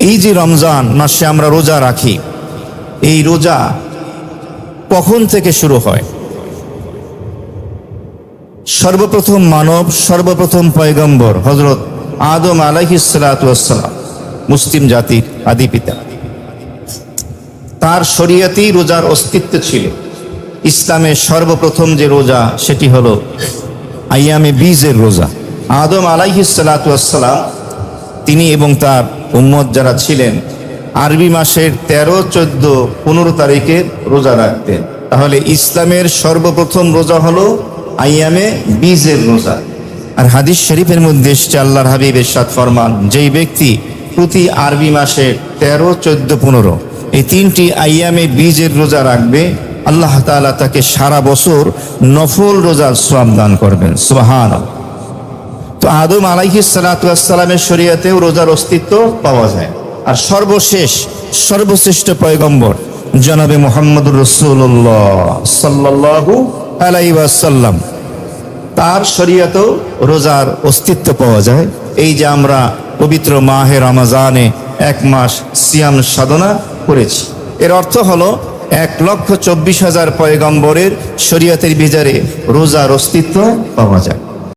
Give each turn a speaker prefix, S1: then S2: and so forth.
S1: এই যে রমজান মাসে আমরা রোজা রাখি, এই রোজা কখন থেকে শুরু হয়? সর্বপ্রথম মানব, সর্বপ্রথম পয়গম্বর হযরত আদম আলাইহিস সালাতু ওয়াস সালাম, মুসলিম জাতির আদি পিতা, তার শরীয়তেই রোজার অস্তিত্ব ছিল। ইসলামের সর্বপ্রথম যে রোজা সেটি হলো আইয়ামে বীজের রোজা। আদম আলাইহিস সালাতু ওয়াস সালাম তিনি এবং তার উম্মত যারা ছিলেন আরবি মাসের 13, 14, 15 তারিখে রোজা রাখতেন। তাহলে ইসলামের সর্বপ্রথম রোজা হলো আইয়ামে বীজের রোজা। আর হাদিস শরীফের মধ্যে এসেছে, আল্লাহর হাবিব ইরশাদ ফরমান, যেই ব্যক্তি প্রতি আরবি মাসের 13, 14, 15 এই 3টি আইয়ামে বীজের রোজা রাখবে, আল্লাহ তাআলা তাকে সারা বছর নফল রোজার সওয়াব দান করবেন। সুবহানাল্লাহ। তো আদম আলাইহিস সালাতু ওয়াস সালামের শরীয়তেও রোজার অস্তিত্ব পাওয়া যায়। আর সর্বশেষ সর্বশ্রেষ্ঠ পয়গম্বর জনাবে মুহাম্মদুর রাসূলুল্লাহ সাল্লাল্লাহু আলাইহি ওয়াসাল্লাম, তার শরীয়তেও রোজার অস্তিত্ব পাওয়া যায়। এই যে আমরা পবিত্র মাহে রমজানে 1 মাস সিয়াম সাধনা করেছি, এর অর্থ হলো 1,24,000 পয়গম্বরের শরীয়তের বিচারে রোজার অস্তিত্ব পাওয়া যায়।